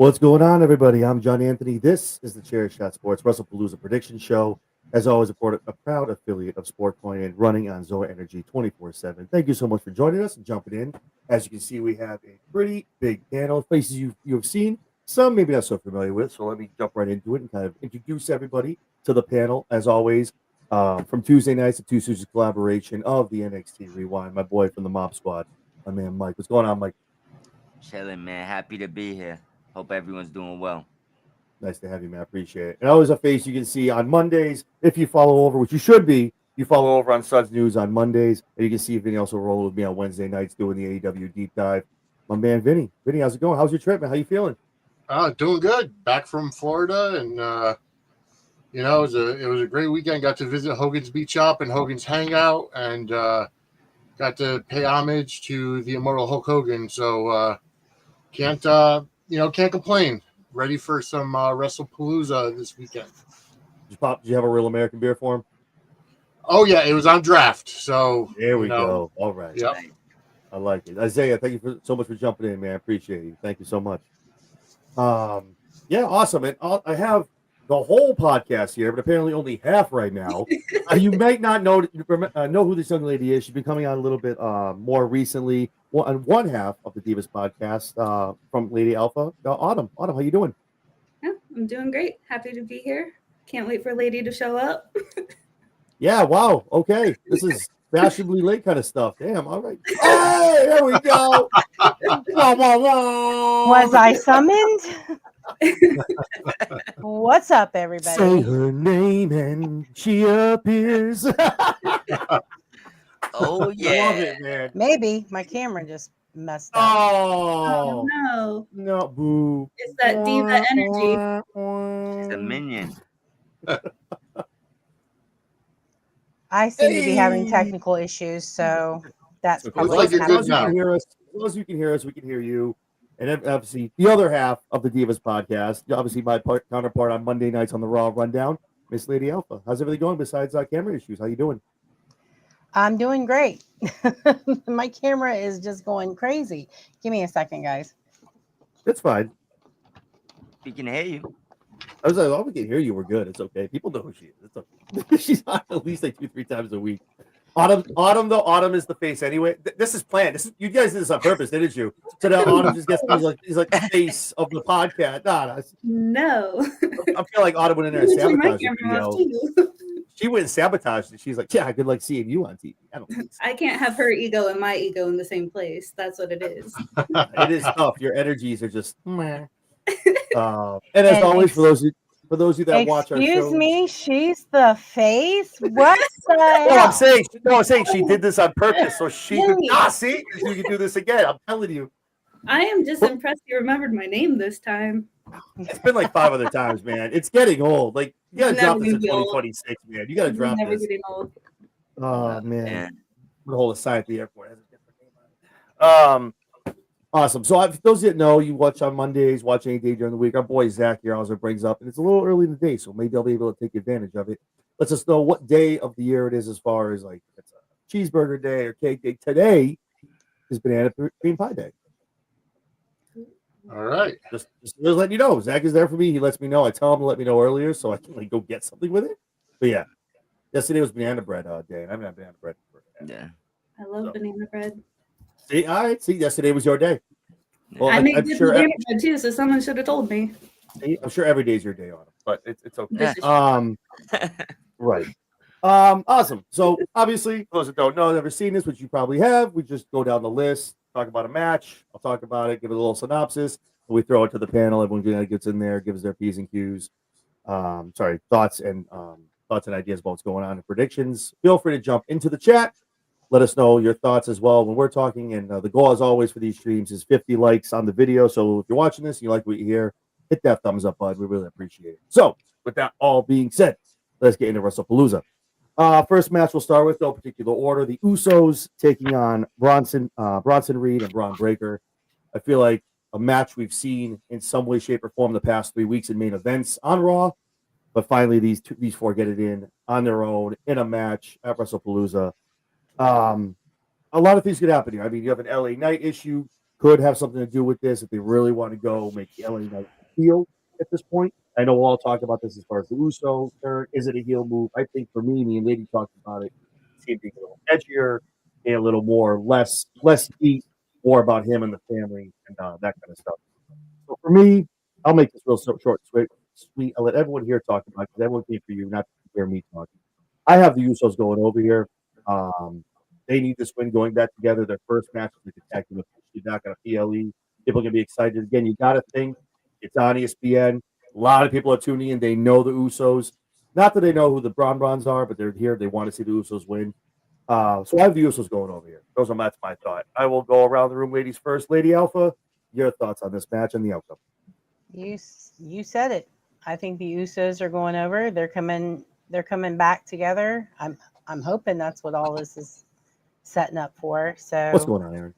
What's going on, everybody? I'm John Anthony. This is the ChairShot Sports WrestlePalooza Prediction Show. As always, a proud affiliate of SportCoin and running on Zoa Energy 24/7. Thank you so much for joining us and jumping in. As you can see, we have a pretty big panel of faces you have seen, some maybe not so familiar with. So let me jump right into it and kind of introduce everybody to the panel. As always, from Tuesday nights to Tuesday's collaboration of the NXT Rewind, my boy from the MobSquad, my man Mike. What's going on, Mike? Chilling, man. Happy to be here. Hope everyone's doing well. Nice to have you, man. I appreciate it. And always a face you can see on Mondays. If you follow over, which you should be, you follow over on Suds News on Mondays. And you can see Vinny also roll with me on Wednesday nights doing the AEW deep dive. My man, Vinny. Vinny, how's it going? How's your trip, man? How you feeling? Doing good. Back from Florida, and it was a great weekend. Got to visit Hogan's Beach Shop and Hogan's Hangout, and got to pay homage to the immortal Hulk Hogan. So can't complain. Ready for some WrestlePalooza this weekend. Did you have a real American beer for him? Oh yeah, it was on draft. So there we go. All right. Yep. I like it. Isaiah, thank you so much for jumping in, man. I appreciate you. Thank you so much. Yeah, awesome. And I have the whole podcast here, but apparently only half right now. You might not know who this young lady is. She's been coming on a little bit more recently. On one half of the Divas Podcast from Lady Alpha, Autumn. Autumn, how you doing? Yeah, I'm doing great. Happy to be here. Can't wait for Lady to show up. Yeah, wow. Okay. This is fashionably late kind of stuff. Damn, all right. Hey, there we go. Was I summoned? What's up, everybody? Say her name and she appears. Oh, yeah. I love it, man. Maybe my camera just messed up. Oh, no. Boo. It's that diva energy. It's a minion. I seem to be having technical issues, so that's Okay. probably Looks like you're what's good happening. now. As long as you can hear us, we can hear you. And obviously, the other half of the Divas Podcast, obviously my counterpart on Monday nights on the Raw Rundown, Miss Lady Alpha. How's everything going besides camera issues? How you doing? I'm doing great. My camera is just going crazy. Give me a second, guys. It's fine. We can hear you. I was like, oh, we can hear you. We're good. It's okay. People know who she is. It's okay. She's on at least like 2-3 times a week. Autumn is the face anyway. This is planned. You guys did this on purpose, didn't you? So now Autumn just gets he's like the face of the podcast. No. I feel like Autumn went in there and sabotaged the video. Too. She went and sabotaged it. She's like, yeah, I could like seeing you on TV. I can't have her ego and my ego in the same place. That's what it is. It is tough. Your energies are just. And as always, for those of you that watch our show, excuse me, she's the face. What's I'm saying she did this on purpose so she could. See, you can do this again. I'm telling you. I am just impressed you remembered my name this time. It's been like 5 other times, man. It's getting old. Like you gotta drop this in 2026, man. You gotta drop Never this. getting old. Oh man, I'm gonna hold a sign at the airport. It has a different name on it. Awesome. So those that know, you watch on Mondays, watch any day during the week. Our boy Zach here also brings up, and it's a little early in the day, so maybe I'll be able to take advantage of it. Lets us know what day of the year it is, as far as like it's a cheeseburger day or cake day. Today is banana cream pie day. All right. Just letting you know, Zach is there for me. He lets me know. I tell him to let me know earlier so I can like go get something with it. But yeah, yesterday was banana bread day, and I haven't had banana bread for I love banana bread. See, all right. See, yesterday was your day. Well, I make I'm good sure banana bread too, so someone should have told me. I'm sure every day's your day on it, but it's okay. Yeah. Right. Awesome. So obviously, for those that don't know, never seen this, which you probably have, we just go down the list, talk about a match. I'll talk about it, give it a little synopsis, and we throw it to the panel. Everyone gets in there, gives their P's and Q's. Thoughts and ideas about what's going on and predictions. Feel free to jump into the chat. Let us know your thoughts as well when we're talking. And the goal, as always, for these streams is 50 likes on the video. So if you're watching this and you like what you hear, hit that thumbs up button. We really appreciate it. So with that all being said, let's get into WrestlePalooza. First match we'll start with, no particular order. The Usos taking on Bronson Reed and Braun Breaker. I feel like a match we've seen in some way, shape, or form the past 3 weeks in main events on Raw. But finally, these four get it in on their own in a match at WrestlePalooza. A lot of things could happen here. I mean, you have an LA Knight issue could have something to do with this if they really want to go make the LA Knight heel at this point. I know we'll all talk about this as far as the Uso turn. Is it a heel move? I think for me and Lady talked about it. See it being a little edgier and a little more less heat, more about him and the family and that kind of stuff. So for me, I'll make this real short, sweet. I'll let everyone here talk about it because everyone came for you, not to hear me talking. I have the Usos going over here. They need this win going back together. Their first match is attacking the not going to PLE. People are going to be excited. Again, you got to think it's on ESPN. A lot of people are tuning in. They know the Usos. Not that they know who the Bronze are, but they're here. They want to see the Usos win. So I have the Usos going over here. That's my thought. I will go around the room, ladies first. Lady Alpha, your thoughts on this match and the outcome? You said it. I think the Usos are going over. They're coming back together. I'm hoping that's what all this is setting up for. So what's going on, Aaron?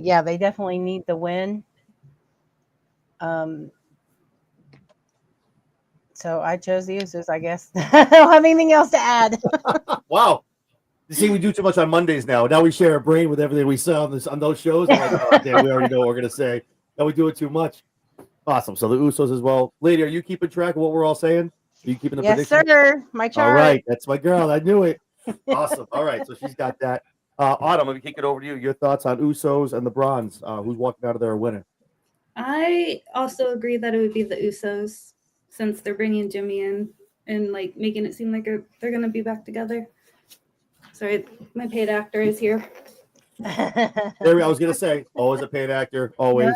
Yeah, they definitely need the win. So I chose the Usos, I guess. I don't have anything else to add. Wow. You see, we do too much on Mondays now. Now we share a brain with everything we saw on those shows. I'm like, oh, damn, we already know what we're going to say. Now we do it too much. Awesome. So the Usos as well. Lady, are you keeping track of what we're all saying? Are you keeping the Yes, prediction? sir. My chart. All right. That's my girl. I knew it. Awesome. All right. So she's got that. Autumn, let me kick it over to you. Your thoughts on Usos and the Bronze. Who's walking out of there a winner? I also agree that it would be the Usos since they're bringing Jimmy in and like making it seem like they're going to be back together. Sorry, my paid actor is here. There, I was going to say, always a paid actor, always. Yep.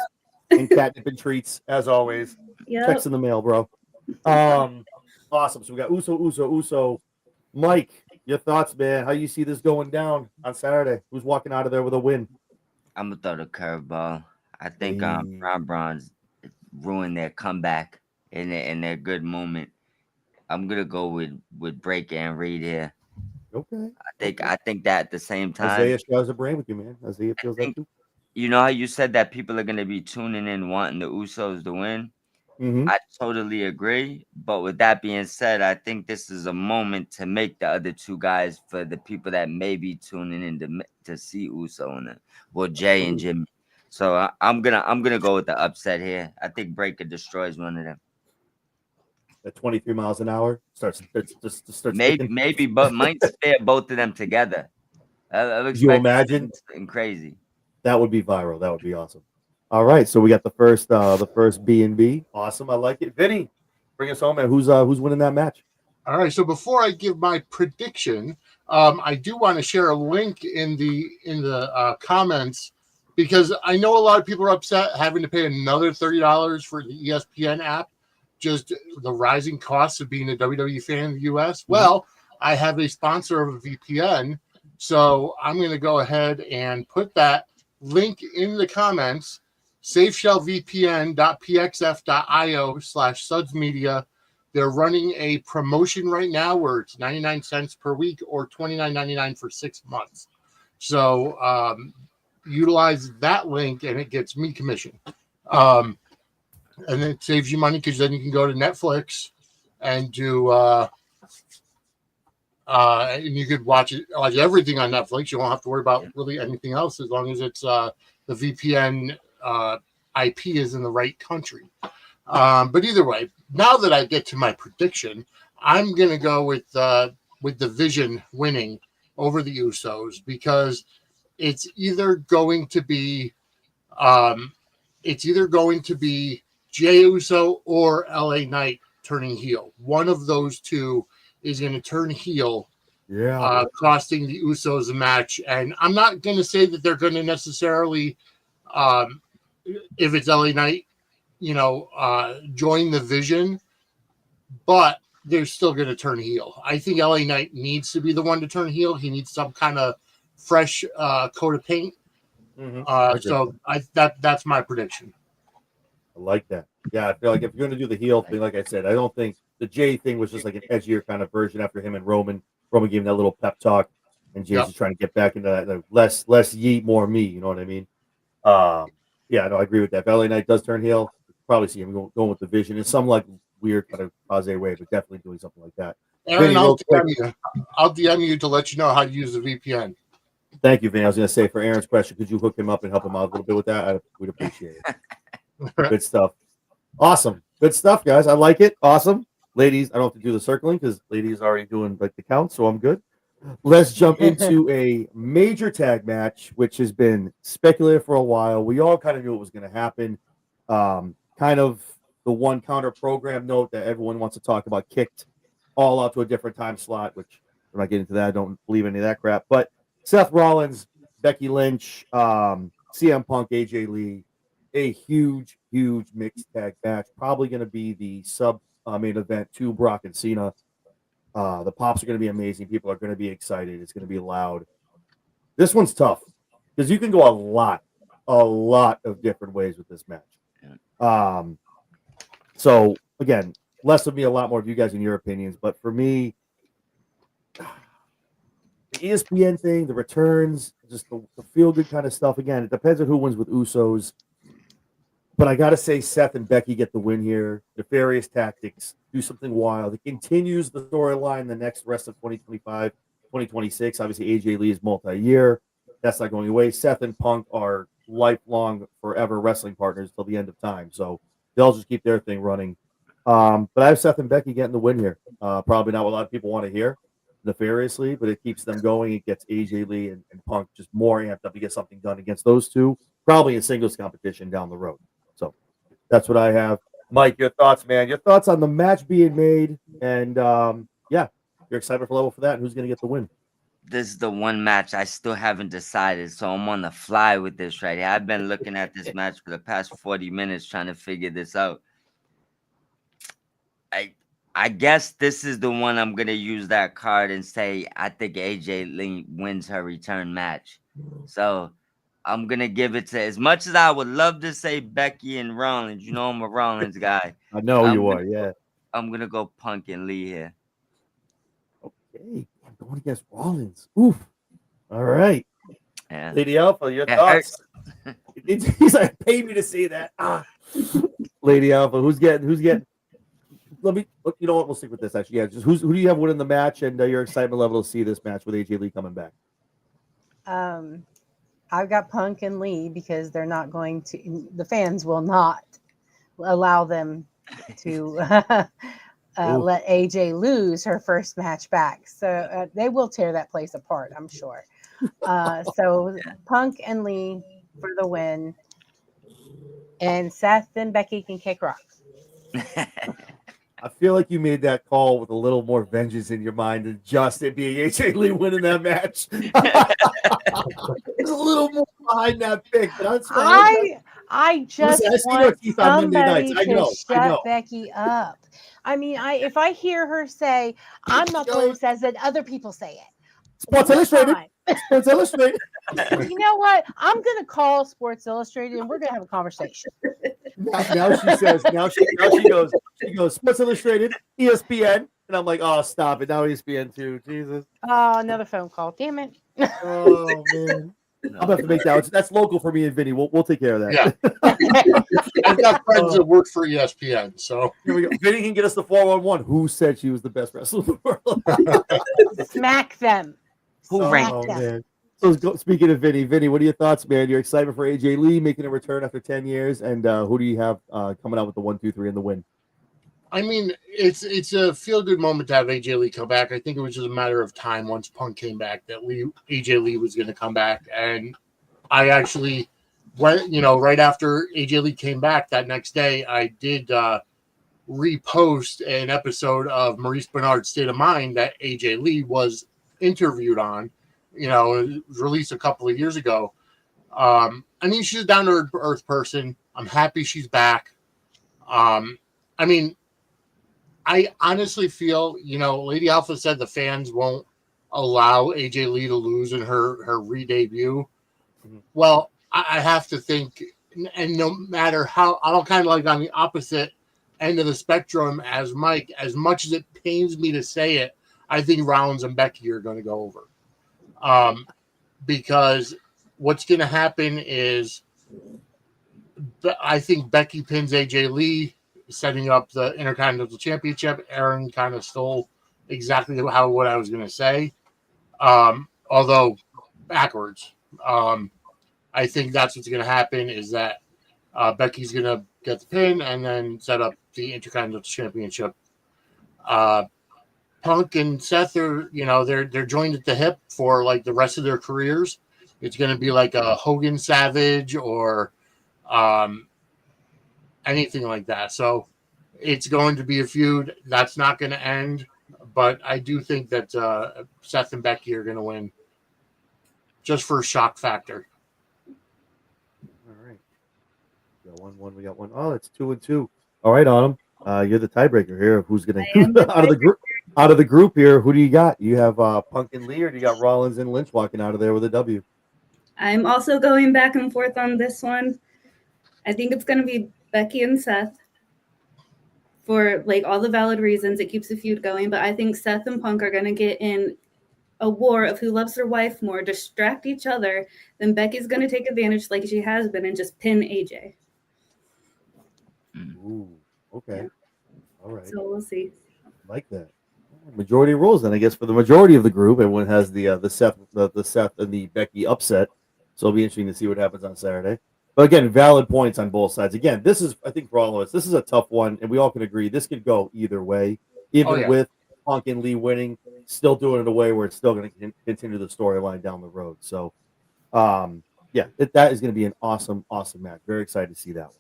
And catnip and treats, as always. Yep. Checks in the mail, bro. Awesome. So we got Uso. Mike, your thoughts, man. How you see this going down on Saturday? Who's walking out of there with a win? I'm going to throw the curveball. I think Bronze ruined their comeback in their good moment. I'm gonna go with Breaker and Reed here. Okay. I think that at the same time, Isaiah shares a brain with you, man. Isaiah feels that too. You know how you said that people are gonna be tuning in wanting the Usos to win. Mm-hmm. I totally agree. But with that being said, I think this is a moment to make the other two guys for the people that may be tuning in to see Uso in it. Well, Jay and Jimmy. So I'm gonna go with the upset here. I think Breaker destroys one of them. At 23 miles an hour, starts maybe, but might spare both of them together. Could you imagine? Crazy. That would be viral. That would be awesome. All right, so we got the first B&B. Awesome, I like it. Vinny, bring us home, man. Who's winning that match? All right, so before I give my prediction, I do want to share a link in the comments because I know a lot of people are upset having to pay another $30 for the ESPN app. Just the rising costs of being a WWE fan in the U.S. Well, I have a sponsor of a VPN, so I'm going to go ahead and put that link in the comments, safeshellvpn.pxf.io/sudsmedia. They're running a promotion right now where it's 99 cents per week or $29.99 for 6 months. So utilize that link and it gets me commission. And it saves you money because then you can go to Netflix and do and you could watch everything on Netflix. You won't have to worry about really anything else as long as it's the VPN IP is in the right country. But either way, now that I get to my prediction, I'm gonna go with the Vision winning over the Usos because it's either going to be Jey Uso or LA Knight turning heel. One of those two is going to turn heel, costing the Usos a match. And I'm not going to say that they're going to necessarily, if it's LA Knight, join the Vision, but they're still going to turn heel. I think LA Knight needs to be the one to turn heel. He needs some kind of fresh coat of paint. So that's my prediction. I like that. Yeah, I feel like if you're going to do the heel thing, like I said, I don't think the Jay thing was just like an edgier kind of version after him and Roman. Roman gave him that little pep talk, and Jay's just trying to get back into that less yeet, more me. You know what I mean? I agree with that. If LA Knight does turn heel, probably see him going with the Vision in some like weird kind of quasi way, but definitely doing something like that. Aaron, I'll DM you to let you know how to use the VPN. Thank you, Vin. I was going to say for Aaron's question, could you hook him up and help him out a little bit with that? We'd appreciate it. Good stuff. Awesome. Good stuff, guys. I like it. Awesome. Ladies, I don't have to do the circling because ladies are already doing like the count, so I'm good. Let's jump into a major tag match, which has been speculated for a while. We all kind of knew it was going to happen. Kind of the one counter program note that everyone wants to talk about kicked all out to a different time slot, which I'm not getting into that. I don't believe any of that crap. But Seth Rollins, Becky Lynch, CM Punk, AJ Lee, a huge mixed tag match. Probably going to be the sub main event to Brock and Cena. The pops are going to be amazing. People are going to be excited. It's going to be loud. This one's tough because you can go a lot of different ways with this match. So again, less of me, a lot more of you guys in your opinions. But for me, the ESPN thing, the returns, just the feel good kind of stuff. Again, it depends on who wins with Usos. But I got to say, Seth and Becky get the win here. Nefarious tactics, do something wild. It continues the storyline the next rest of 2025, 2026. Obviously, AJ Lee is multi-year. That's not going away. Seth and Punk are lifelong, forever wrestling partners till the end of time. So they'll just keep their thing running. But I have Seth and Becky getting the win here. Probably not what a lot of people want to hear, nefariously, but it keeps them going. It gets AJ Lee and Punk just more amped up to get something done against those two, probably in singles competition down the road. So that's what I have. Mike, your thoughts, man? Your thoughts on the match being made, and yeah, your excitement level for that, and who's going to get the win? This is the one match I still haven't decided, so I'm on the fly with this right here. I've been looking at this match for the past 40 minutes trying to figure this out. I guess this is the one I'm going to use that card and say I think AJ Lee wins her return match. So I'm going to give it to, as much as I would love to say Becky and Rollins, you know I'm a Rollins guy. I know you are, yeah. I'm going to go Punk and Lee here. Okay, I'm going against Rollins. Oof. All right. Yeah. Lady Alpha, your thoughts? He's like, pay me to say that. Lady Alpha, who's getting? Let me. You know what? We'll stick with this. Actually, yeah. Just who do you have winning the match, and your excitement level to see this match with AJ Lee coming back? I've got Punk and Lee because they're not going to. The fans will not allow them to let AJ lose her first match back. So they will tear that place apart, I'm sure. So Punk and Lee for the win, and Seth and Becky can kick rocks. I feel like you made that call with a little more vengeance in your mind than just it being AJ Lee winning that match. There's a little more behind that pick, but that's fine. I just want somebody to shut Becky up. I mean, if I hear her say, I'm not the one who says it, other people say it. Sports Illustrated. Sports Illustrated. You know what? I'm going to call Sports Illustrated and we're going to have a conversation. Now she says, now she goes, Sports Illustrated, ESPN. And I'm like, oh, stop it. Now ESPN too. Jesus. Oh, another phone call. Damn it. Oh, man. I'm going to have to make that. That's local for me and Vinny. We'll take care of that. Yeah. I've got friends that work for ESPN. So here we go. Vinny can get us the 411. Who said she was the best wrestler in the world? Smack them. Who ranked them? Man. So speaking of Vinny, what are your thoughts, man? Your excitement for AJ Lee making a return after 10 years, and who do you have coming out with the 1, 2, 3 in the win? I mean, it's a feel-good moment to have AJ Lee come back. I think it was just a matter of time once Punk came back that AJ Lee was going to come back. And I actually went, right after AJ Lee came back that next day, I did repost an episode of Maurice Bernard's State of Mind that AJ Lee was interviewed on. It was released a couple of years ago. I mean, she's a down-to-earth person. I'm happy she's back. I mean, I honestly feel, Lady Alpha said the fans won't allow AJ Lee to lose in her re-debut. Mm-hmm. Well, I have to think, and no matter how, I'm kind of like on the opposite end of the spectrum as Mike, as much as it pains me to say it, I think Rollins and Becky are going to go over. Because what's going to happen is I think Becky pins AJ Lee, setting up the Intercontinental Championship. Aaron kind of stole exactly what I was going to say. Although backwards. I think that's what's going to happen is that Becky's going to get the pin and then set up the Intercontinental Championship. Punk and Seth are, they're joined at the hip for like the rest of their careers. It's going to be like a Hogan Savage or anything like that. So it's going to be a feud that's not going to end. But I do think that Seth and Becky are going to win just for shock factor. All right. We got one. We got one. Oh, it's 2-2. All right, Autumn. You're the tiebreaker here. Who's going to out of the group? Out of the group here, who do you got? You have Punk and Lee, or do you got Rollins and Lynch walking out of there with a W? I'm also going back and forth on this one. I think it's going to be Becky and Seth for like all the valid reasons. It keeps the feud going, but I think Seth and Punk are going to get in a war of who loves their wife more, distract each other. Then Becky's going to take advantage like she has been and just pin AJ. Ooh, okay. Yeah. All right. So we'll see. Like that. Majority rules, then I guess for the majority of the group, everyone has the Seth and the Becky upset. So it'll be interesting to see what happens on Saturday. But again, valid points on both sides. Again, this is, I think for all of us, this is a tough one, and we all can agree this could go either way. Even with Punk and Lee winning, still doing it in a way where it's still going to continue the storyline down the road. So, that is going to be an awesome, awesome match. Very excited to see that one.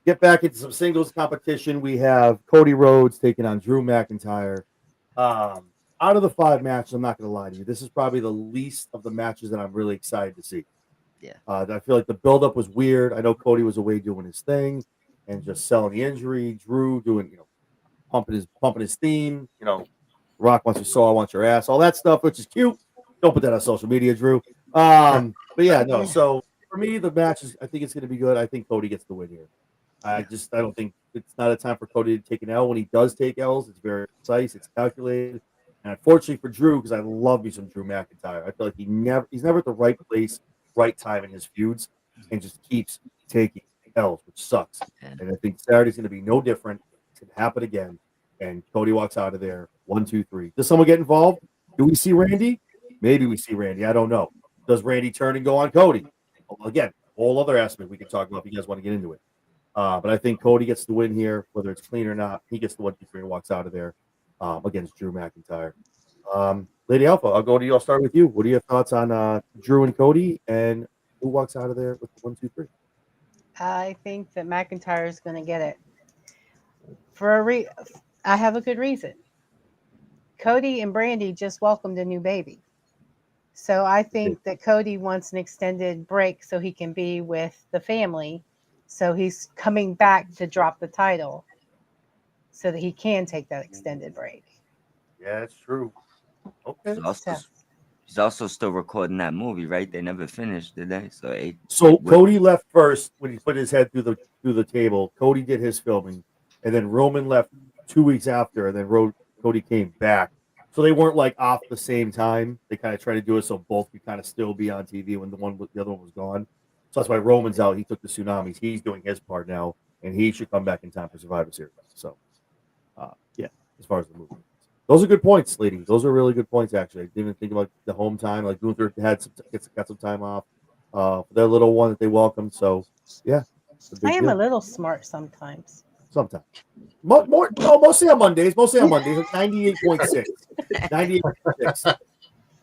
Get back into some singles competition. We have Cody Rhodes taking on Drew McIntyre. Out of the 5 matches, I'm not going to lie to you, this is probably the least of the matches that I'm really excited to see. Yeah. I feel like the buildup was weird. I know Cody was away doing his thing and just selling the injury. Drew doing, pumping his theme. Rock wants your soul, I want your ass, all that stuff, which is cute. Don't put that on social media, Drew. But yeah, no. So for me, the match is, I think it's going to be good. I think Cody gets the win here. I don't think it's not a time for Cody to take an L. When he does take L's, it's very precise, it's calculated. And unfortunately for Drew, because I love me some Drew McIntyre, I feel like he's never at the right place, right time in his feuds, and just keeps taking L's, which sucks. And I think Saturday's going to be no different. It's going to happen again. And Cody walks out of there 1, 2, 3. Does someone get involved? Do we see Randy? Maybe we see Randy. I don't know. Does Randy turn and go on Cody? Well, again, whole other aspect we can talk about if you guys want to get into it. But I think Cody gets the win here, whether it's clean or not. He gets the 1, 2, 3 and walks out of there against Drew McIntyre. Lady Alpha, I'll go to you. I'll start with you. What are your thoughts on Drew and Cody, and who walks out of there with 1, 2, 3? I think that McIntyre is going to get it. I have a good reason. Cody and Brandy just welcomed a new baby. So I think that Cody wants an extended break so he can be with the family. So he's coming back to drop the title so that he can take that extended break. Yeah, it's true. Okay. He's also still recording that movie, right? They never finished, did they? So Cody left first when he put his head through the table. Cody did his filming, and then Roman left 2 weeks after, and then Cody came back. So they weren't like off the same time. They kind of tried to do it so both could kind of still be on TV when the other one was gone. So that's why Roman's out. He took the tsunamis. He's doing his part now, and he should come back in time for Survivor Series. So, as far as the movie. Those are good points, lady. Those are really good points, actually. I didn't even think about the home time. Like Gunther got some time off for their little one that they welcomed. So, yeah. I am a little smart sometimes. Sometimes. Mostly on Mondays. Like 98.6. 98.6.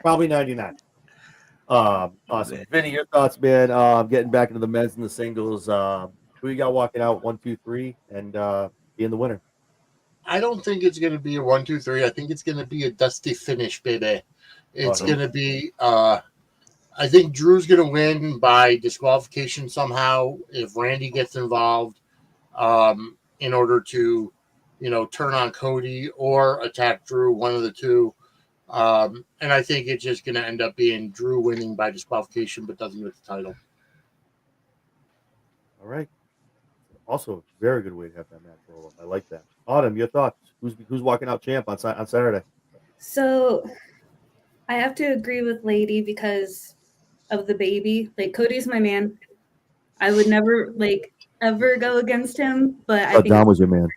Probably 99. Awesome. Vinny, your thoughts, man. Getting back into the men's and the singles. Who you got walking out 1, 2, 3 and being the winner? I don't think it's going to be a 1, 2, 3. I think it's going to be a dusty finish, baby. It's going to be. I think Drew's going to win by disqualification somehow if Randy gets involved, in order to, turn on Cody or attack Drew, one of the two. And I think it's just going to end up being Drew winning by disqualification, but doesn't get the title. All right. Also, a very good way to have that match roll up. I like that. Autumn, your thoughts? Who's walking out champ on Saturday? So I have to agree with Lady because of the baby. Like, Cody's my man. I would never ever go against him, but I think Don was your man.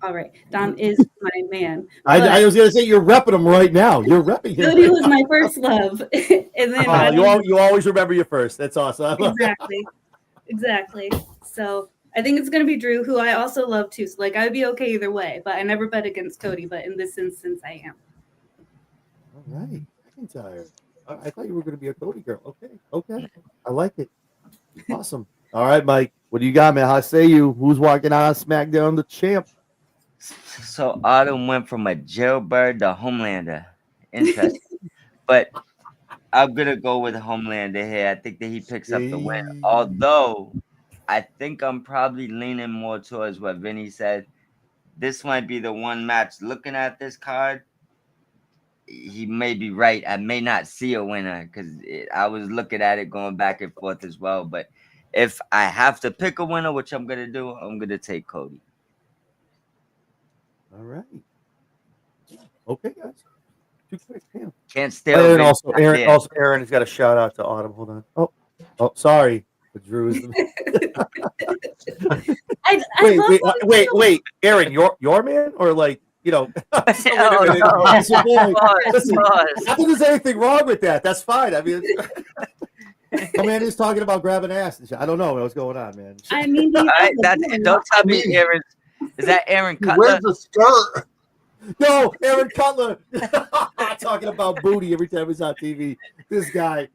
All right, Dom is my man. I was gonna say you're repping him right now. You're repping him. Cody was my first love, and then you always remember your first. That's awesome. Exactly. So I think it's gonna be Drew, who I also love too. So like I would be okay either way, but I never bet against Cody. But in this instance, I am. All right, McIntyre. I thought you were going to be a Cody girl. Okay, I like it. Awesome. All right, Mike. What do you got, man? How say you? Who's walking out on SmackDown? The champ. So Autumn went from a jailbird to Homelander. Interesting. But I'm gonna go with Homelander here. I think that he picks up the win. Although I think I'm probably leaning more towards what Vinny said. This might be the one match. Looking at this card, he may be right. I may not see a winner because I was looking at it going back and forth as well. But if I have to pick a winner, which I'm gonna do, I'm gonna take Cody. All right. Okay, guys. Too quick. Damn. Can't steal. Aaron has got a shout out to Autumn. Hold on. Oh, sorry. But Drew is wait, Aaron, your man or like Nothing there's anything wrong with that. That's fine. I mean, my man is talking about grabbing ass and shit. I don't know what's going on, man. I mean, don't tell me Aaron. Is that Aaron Cutler? Where's the skirt? No, Aaron Cutler. Talking about booty every time he's on TV. This guy.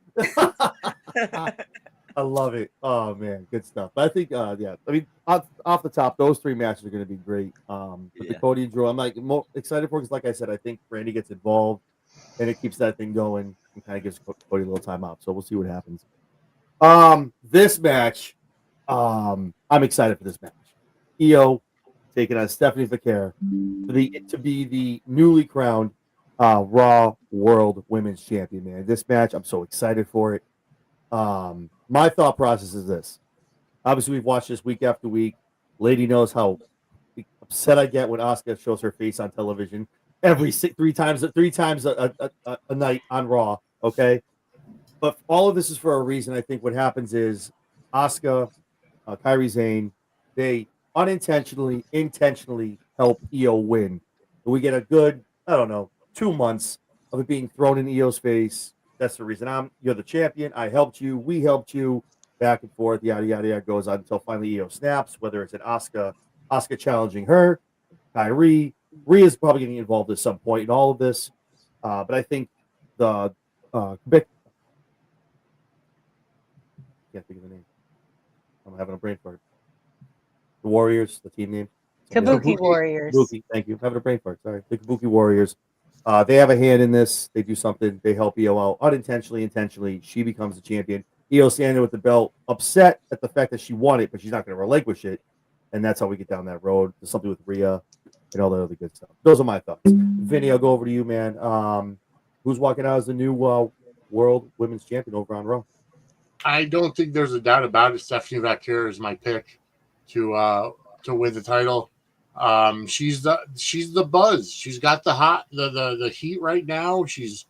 I love it. Oh man, good stuff. But I think, I mean, off the top, those three matches are going to be great. But the Cody and Drew, I'm like more excited for because, like I said, I think Randy gets involved and it keeps that thing going and kind of gives Cody a little time out. So we'll see what happens. This match, I'm excited for this match. Io taking on Stephanie Vaquer to be the newly crowned Raw World Women's Champion. Man, this match, I'm so excited for it. My thought process is this. Obviously, we've watched this week after week. Lady knows how upset I get when Asuka shows her face on television three times a night on Raw. Okay, but all of this is for a reason. I think what happens is Asuka, Kairi Sane, they intentionally help Io win. And we get a good, 2 months of it being thrown in Io's face. That's the reason you're the champion. I helped you. We helped you. Back and forth, yada, yada, yada, goes on until finally Io snaps, whether it's an Asuka challenging her, Kairi. Rhea's probably getting involved at some point in all of this. But I think the can't think of the name. I'm having a brain fart. The Warriors, the team name. Kabuki Warriors. Kabuki, thank you. I'm having a brain fart. Sorry. The Kabuki Warriors. They have a hand in this. They do something. They help Io out unintentionally, intentionally. She becomes the champion. Io standing with the belt, upset at the fact that she won it, but she's not going to relinquish it. And that's how we get down that road. There's something with Rhea and all that other good stuff. Those are my thoughts. Vinny, I'll go over to you, man. Who's walking out as the new World Women's Champion over on Raw? I don't think there's a doubt about it. Stephanie Vaquer is my pick to win the title. She's the buzz. She's got the heat right now. She's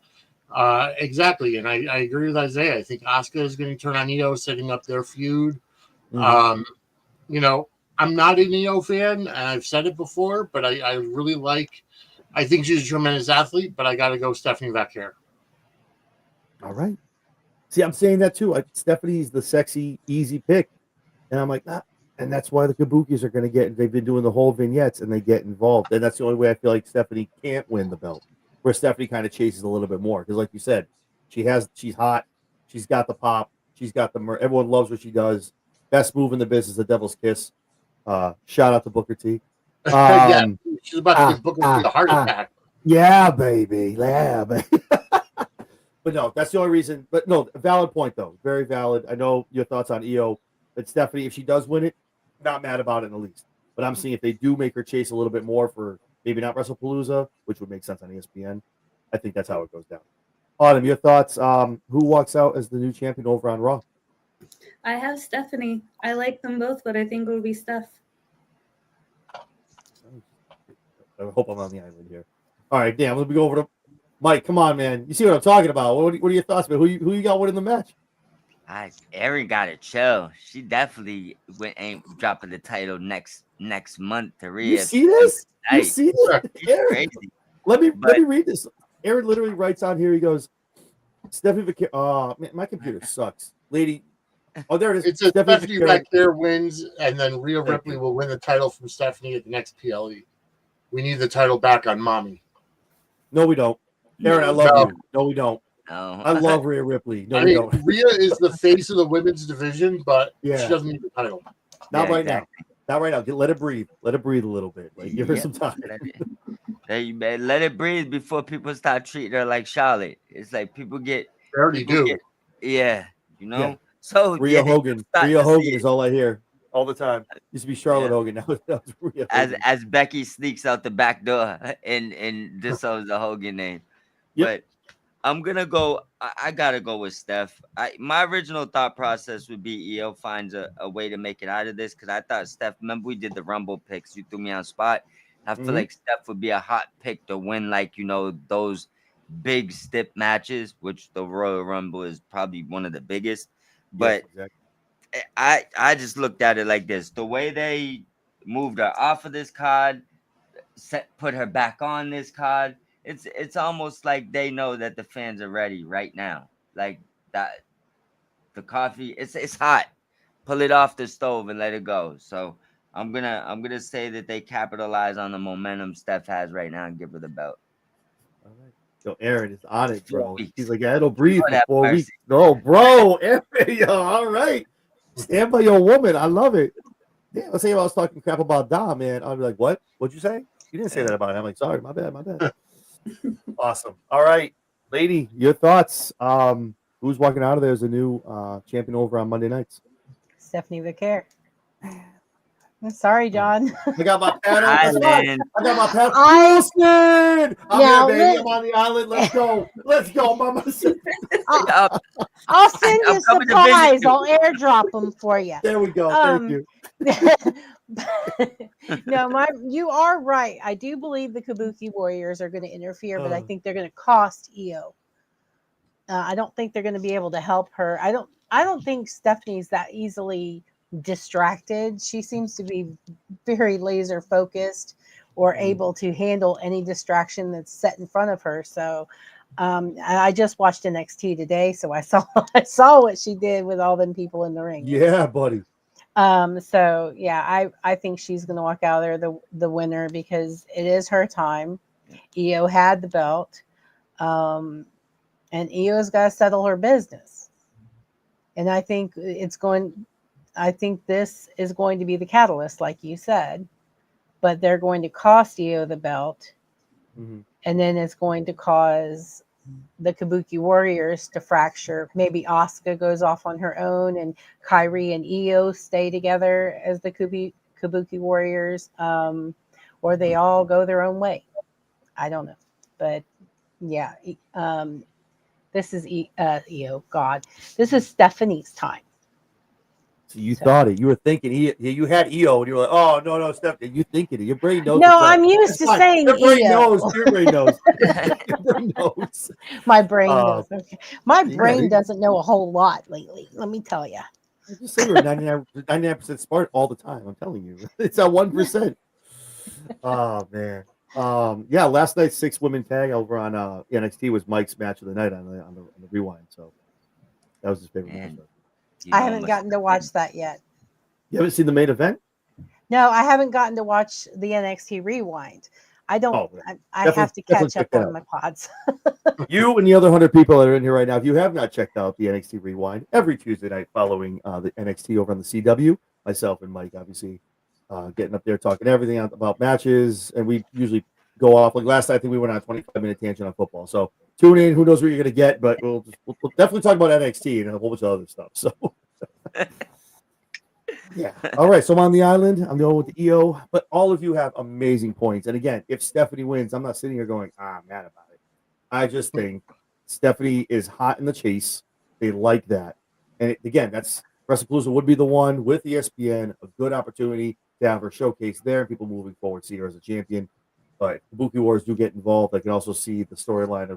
exactly, and I agree with Isaiah. I think Asuka is going to turn on Io, setting up their feud. I'm not an Io fan, and I've said it before, but I really like. I think she's a tremendous athlete, but I got to go Stephanie Vaquer. All right. See, I'm saying that too. Stephanie's the sexy, easy pick, and I'm like, and that's why the Kabukis are going to get. They've been doing the whole vignettes, and they get involved, and that's the only way I feel like Stephanie can't win the belt. Where Stephanie kind of chases a little bit more because, like you said, she's hot, she's got the pop, she's got the everyone loves what she does. Best move in the business, the Devil's Kiss. Shout out to Booker T. Yeah, she's about to give Booker T a heart attack. Yeah, baby. But no, that's the only reason. But no, valid point though, very valid. I know your thoughts on Io, but Stephanie, if she does win it, not mad about it in the least. But I'm seeing if they do make her chase a little bit more for. Maybe not WrestlePalooza, which would make sense on ESPN. I think that's how it goes down. Autumn, your thoughts? Who walks out as the new champion over on Raw? I have Stephanie. I like them both, but I think it will be Steph. I hope I'm on the island here. All right, damn. Let me go over to Mike. Come on, man. You see what I'm talking about? What are your thoughts, man? Who you got winning the match? Erin got to chill. She definitely ain't dropping the title next month to Rhea. You see this? You Night. see this? She's Aaron, crazy. let me But- read this. Aaron literally writes on here. He goes, "Stephanie Vaquero." Oh, man, my computer sucks, lady. Oh, there it is. It's a Stephanie Vaquero. Vaquero wins, and then Rhea Thank Ripley you. will win the title from Stephanie at the next PLE. We need the title back on Mommy. No, we don't. Aaron, I love you. No, we don't. No. I love Rhea Ripley. No, I we mean, don't. Rhea is the face of the women's division, but Yeah. she doesn't need the title. Not Yeah, right exactly. now. Not right now. Let it breathe. Let it breathe a little bit. Like, give her Yeah. some time. Let it breathe before people start treating her like Charlotte. It's like people get. They already do. Yeah, you know. Yeah. So Rhea Hogan. start Rhea to see Hogan it. is all I hear all the time. Used to be Charlotte Yeah. Hogan. Now it's Rhea Hogan. as Becky sneaks out the back door and disowns the Hogan name. Yep. But I'm gonna go. I gotta go with Steph. My original thought process would be EO finds a way to make it out of this because I thought Steph. Remember we did the Rumble picks. You threw me on spot. I feel Mhm. like Steph would be a hot pick to win, like those big stiff matches, which the Royal Rumble is probably one of the biggest. But Yes, exactly. I just looked at it like this: the way they moved her off of this card, put her back on this card. It's almost like they know that the fans are ready right now. Like that, the coffee, it's hot. Pull it off the stove and let it go. So I'm gonna say that they capitalize on the momentum Steph has right now and give her the belt. All right. So Aaron is on it, 4 bro. weeks. He's like, yeah, it'll breathe Lord for have 4 mercy. weeks. No, bro. Aaron, yo, all right. Stand by your woman. I love it. Yeah, let's say if I was talking crap about Dom, man. I'd be like, what? What'd you say? You didn't say that about him. I'm like, sorry, my bad. Awesome. All right. Lady, your thoughts. Who's walking out of there as a new champion over on Monday nights? Stephanie Vaquer. I'm sorry, John. I got my paddle. Island. I got my paddle. I- Wilson! I'm Now, here, baby. let- I'm on the island. Let's go. Let's go, mama. Yup. I'll send you I'm coming to supplies. visit you. I'll airdrop them for you. There we go. Thank you. No, you are right. I do believe the Kabuki Warriors are going to interfere, but I Oh. think they're going to cost Io. I don't think they're going to be able to help her. I don't think Stephanie's that easily distracted. She seems to be very laser focused or able to handle any distraction that's set in front of her. So I just watched NXT today, so I saw what she did with all them people in the ring. Yeah, buddy. So yeah, I think she's gonna walk out there the winner because it is her time. Io had the belt. And Io's got to settle her business. And I think this is going to be the catalyst, like you said, but they're going to cost Io the belt. Mhm. And then it's going to cause the Kabuki Warriors to fracture. Maybe Asuka goes off on her own and Kairi and Io stay together as the Kabuki Warriors, or they all go their own way. I don't know. But yeah, this is Io. God, this is Stephanie's time. So you thought it. You were thinking you had Io, and you were like, "Oh no, Steph." You thinking it. Your brain knows. No, it's up. I'm used It's to fine. saying Your brain Io. knows. Your brain knows. Your brain knows. My brain knows. Okay. My brain you- doesn't know a whole lot lately. Let me tell you. I just say we're 99% smart all the time. I'm telling you, it's at 1%. Oh man. Yeah, last night's 6 women tag over on NXT was Mike's match of the night on the rewind. So that was his favorite. Man. episode. I haven't gotten to watch that yet. You haven't seen the main event? No, I haven't gotten to watch the NXT Rewind. I don't. Oh, I definitely- have to definitely catch check up that on out. my pods. You and the other 100 people that are in here right now, if you have not checked out the NXT Rewind every Tuesday night following the NXT over on the CW, myself and Mike obviously getting up there talking everything about matches, and we usually go off. Like last night, I think we went on a 25-minute tangent on football. So tune in. Who knows what you're going to get, but we'll definitely talk about NXT and a whole bunch of other stuff. So yeah. All right. So I'm on the island. I'm going with the EO, but all of you have amazing points. And again, if Stephanie wins, I'm not sitting here going, mad about it. I just think Stephanie is hot in the chase. They like that. And again, that's WrestlePalooza would be the one with ESPN, a good opportunity to have her showcase there and people moving forward see her as a champion. But the Kabuki Wars do get involved. I can also see the storyline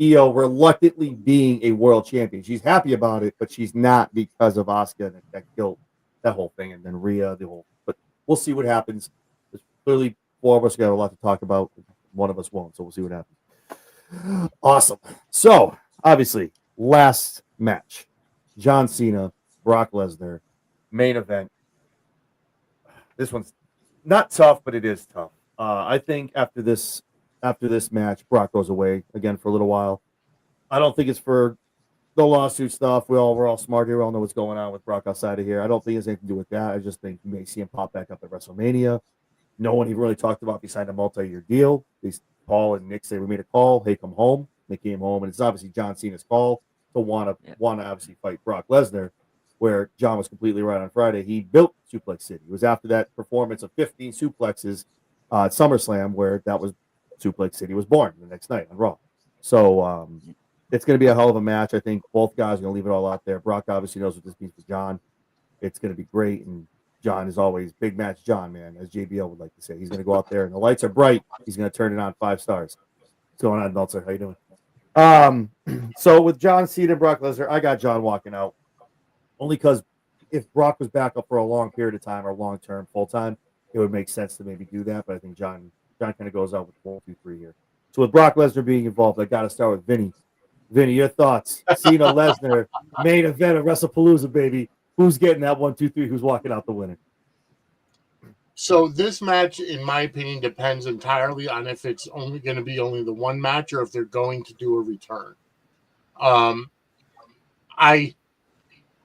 Io reluctantly being a world champion. She's happy about it, but she's not because of Asuka and that guilt, that whole thing, and then Rhea, the whole. But we'll see what happens. There's clearly 4 of us got a lot to talk about. One of us won't, so we'll see what happens. Awesome. So obviously, last match: John Cena, Brock Lesnar, main event. This one's not tough, but it is tough. I think after this match, Brock goes away again for a little while. I don't think it's for the lawsuit stuff. We're all smart here. We all know what's going on with Brock outside of here. I don't think it has anything to do with that. I just think you may see him pop back up at WrestleMania. No one even really talked about if he signed a multi-year deal. Paul and Nick say we made a call. Hey, come home. They came home, and it's obviously John Cena's call to want to obviously fight Brock Lesnar. Where John was completely right on Friday. He built Suplex City. It was after that performance of 15 suplexes at SummerSlam where that was Suplex City was born the next night on Raw. So it's going to be a hell of a match. I think both guys are going to leave it all out there. Brock obviously knows what this means for John. It's going to be great. And John is always big match John, man, as JBL would like to say. He's going to go out there and the lights are bright. He's going to turn it on 5 stars. What's going on, Meltzer? How you doing? So with John Cena and Brock Lesnar, I got John walking out. Only because if Brock was back up for a long period of time or long-term, full-time, it would make sense to maybe do that. But I think John kind of goes out with 1, 2, 3 here. So with Brock Lesnar being involved, I got to start with Vinny. Vinny, your thoughts? Cena Lesnar, main event of WrestlePalooza, baby. Who's getting that 1, 2, 3? Who's walking out the winner? So this match, in my opinion, depends entirely on if it's only going to be only the one match or if they're going to do a return.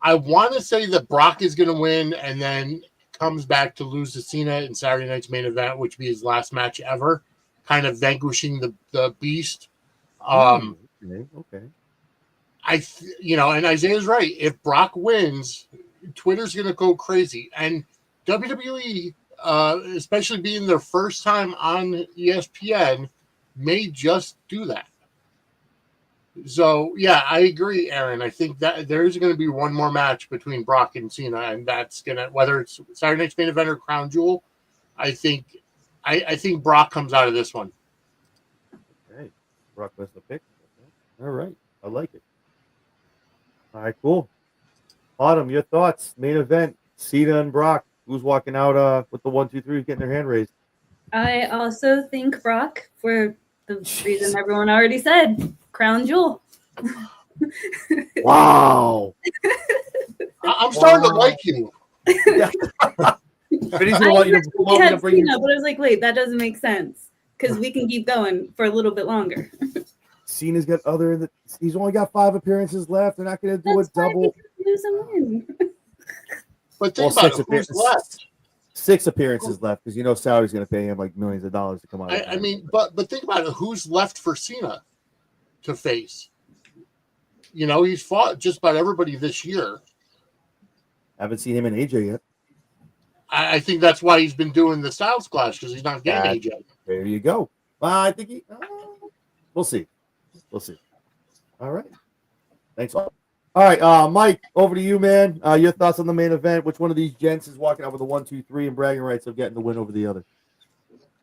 I want to say that Brock is going to win and then comes back to lose to Cena in Saturday night's main event, which would be his last match ever, kind of vanquishing the beast. Okay. And Isaiah's right. If Brock wins, Twitter's going to go crazy. And WWE, especially being their first time on ESPN, may just do that. So, yeah, I agree, Aaron. I think that there's going to be one more match between Brock and Cena, and that's going to, whether it's Saturday night's main event or Crown Jewel, I think Brock comes out of this one. Okay. Brock was the pick. All right. I like it. All right, cool. Autumn, your thoughts? Main event, Cena and Brock. Who's walking out with the 1, 2, 3, getting their hand raised? I also think Brock for the reason everyone already said. Crown Jewel. Wow. I'm starting to like you. Yeah. But he's gonna want you to bring Cena, but I was like, wait, that doesn't make sense because we can keep going for a little bit longer. Cena's got he's only got 5 appearances left. They're not gonna do a double. Lose and win. But think about it, who's left? 6 appearances left because Saudi's gonna pay him like millions of dollars to come out. I mean, but think about it, who's left for Cena to face? He's fought just about everybody this year. Haven't seen him in AJ yet. I think that's why he's been doing the Styles Clash, because he's not getting AJ. There you go. I think we'll see. All right. Thanks. All right, Mike, over to you, man. Your thoughts on the main event. Which one of these gents is walking out with a 1, 2, 3 and bragging rights of getting the win over the other?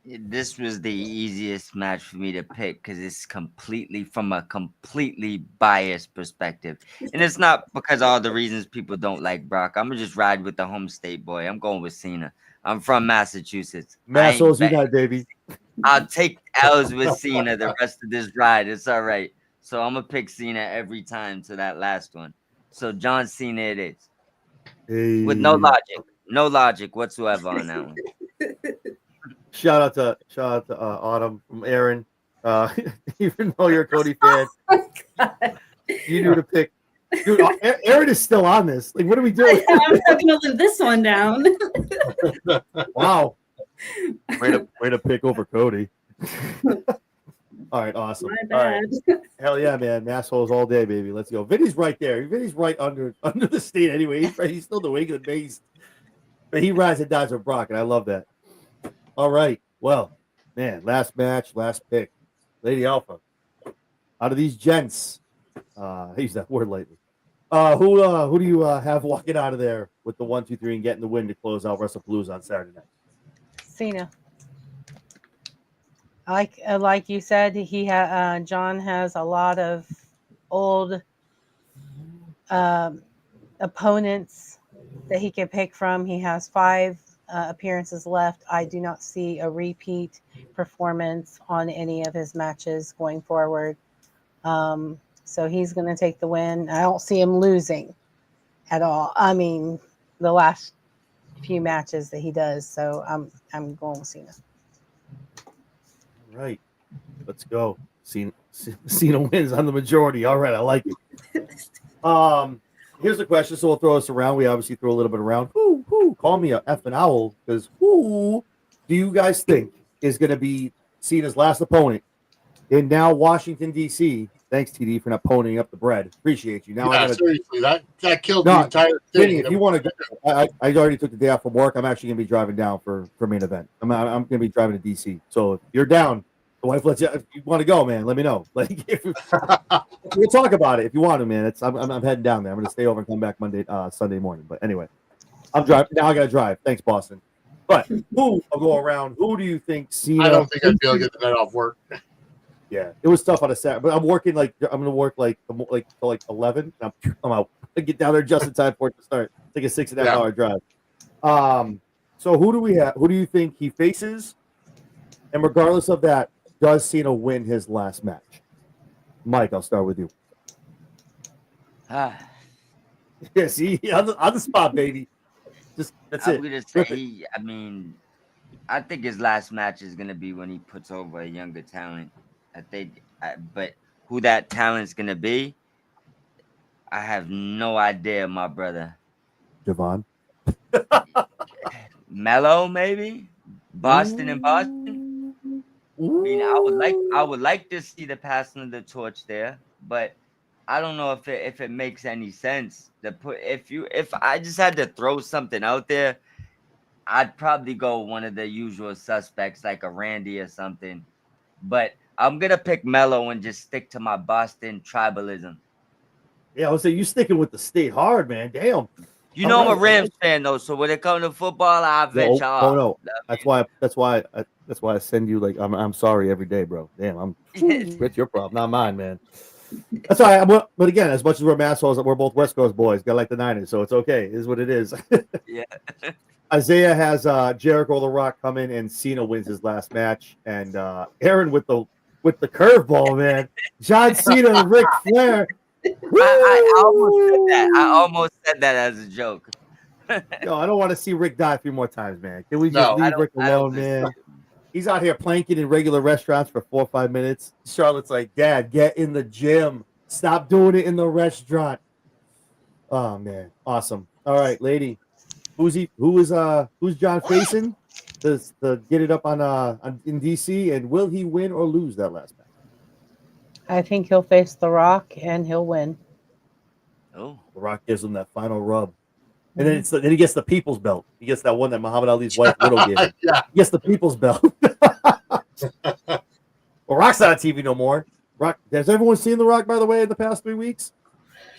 This was the easiest match for me to pick because it's completely from a completely biased perspective. And it's not because of all the reasons people don't like Brock. I'm going to just ride with the home state boy. I'm going with Cena. I'm from Massachusetts. Massos United, baby. I'll take L's with Cena the rest of this ride. It's all right. So I'm going to pick Cena every time to that last one. So John Cena it is. Hey. With no logic whatsoever on that one. Shout out to Autumn from Aaron. Even though you're a Cody fan, you knew to pick. Dude, Aaron is still on this. Like, what are we doing? I'm not gonna live this one down. Wow. Way to pick over Cody. All right, awesome. My All bad. right. Hell yeah, man. Massholes all day, baby. Let's go. Vinny's right there. Vinny's right under the state anyway. He's still the New based. But he rides and dies with Brock, and I love that. All right. Well, man, last match, last pick. Lady Alpha. Out of these gents, I use that word lately. Who do you have walking out of there with the 1, 2, 3 and getting the win to close out WrestlePalooza on Saturday night? Cena. Like you said, John has a lot of old opponents that he can pick from. He has 5 appearances left. I do not see a repeat performance on any of his matches going forward. So he's going to take the win. I don't see him losing at all. I mean, the last few matches that he does. So I'm going with Cena. All right, let's go. Cena wins on the majority. All right, I like it. Here's the question. So we'll throw us around. We obviously throw a little bit around. Who call me a effing owl, because who do you guys think is going to be Cena's last opponent in now Washington, D.C.? Thanks, TD, for not ponying up the bread. Appreciate you. Now I gotta, seriously, that killed the entire thing. Vinny, if you want to go, I already took the day off from work. I'm actually going to be driving down for main event. I'm going to be driving to D.C. So if you're down, the wife lets you. If you want to go, man, let me know. Like, we'll talk about it if you want to, man. I'm heading down there. I'm going to stay over and come back Sunday morning. But anyway, I'm driving now. I got to drive. Thanks, Boston. But I'll go around. Who do you think Cena? I don't think I'd be able to get the night off work. Yeah, it was tough on a Saturday, but I'm working I'm gonna work till 11. I'm out. I get down there just in time for it to start. It's like a 6.5 hour drive. So who do we have? Who do you think he faces? And regardless of that, does Cena win his last match? Mike, I'll start with you. Yeah, see, on the spot, baby. That's it. I'm gonna say, I think his last match is gonna be when he puts over a younger talent. I think, but who that talent's gonna be, I have no idea, my brother. Javon, Mello, maybe Boston and Boston. I mean, I would like to see the passing of the torch there, but I don't know if it makes any sense to put. If I just had to throw something out there, I'd probably go one of the usual suspects like a Randy or something, but I'm going to pick Mello and just stick to my Boston tribalism. Yeah, I would say you sticking with the state hard, man. Damn. You know, I'm a Rams fan, though, so when it comes to football, I venture off. Oh, no. That's why I send you, like, I'm sorry every day, bro. Damn, it's your problem, not mine, man. That's all right. But again, as much as we're assholes, we're both West Coast boys. Got like the Niners, so it's okay. It is what it is. Yeah. Isaiah has Jericho The Rock come in, and Cena wins his last match. And Aaron with the curveball, man. John Cena and Ric Flair. I almost said that as a joke. Yo, I don't want to see Rick die 3 more times, man. Can we just leave Rick alone, man? He's out here planking in regular restaurants for 4 or 5 minutes. Charlotte's like, Dad, get in the gym. Stop doing it in the restaurant. Oh, man. Awesome. All right, lady. Who's John facing to get it up on in DC, and will he win or lose that last match? I think he'll face The Rock and he'll win. Oh, The Rock gives him that final rub, and then then he gets the People's Belt. He gets that one that Muhammad Ali's wife Widow gave him. Yeah. He gets the People's Belt. Well, Rock's not on TV no more. Rock. Has everyone seen The Rock, by the way, in the past 3 weeks?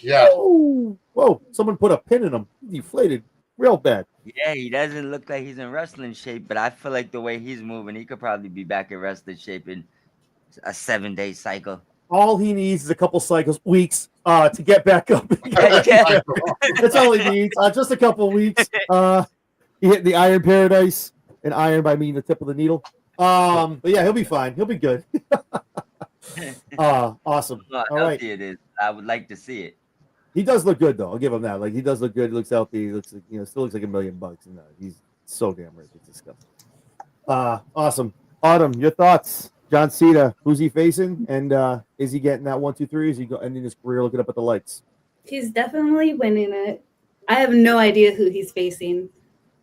Yeah. Whoa! Someone put a pin in him. He deflated real bad. yeah, he doesn't look like he's in wrestling shape, but I feel like the way he's moving, he could probably be back in wrestling shape in a 7-day cycle. All he needs is a couple weeks to get back up. Yeah. That's all he needs. Just a couple weeks. He hit the Iron Paradise, and iron by meaning the tip of the needle. But yeah, he'll be fine. He'll be good. Awesome. How All right. healthy it is. I would like to see it. He does look good, though. I'll give him that. Like, he does look good. He looks healthy. He looks, still looks like $1 million. And he's so damn rich. It's disgusting. Awesome. Autumn, your thoughts? John Cena, who's he facing? And is he getting that 1, 2, 3? Is he ending his career looking up at the lights? He's definitely winning it. I have no idea who he's facing.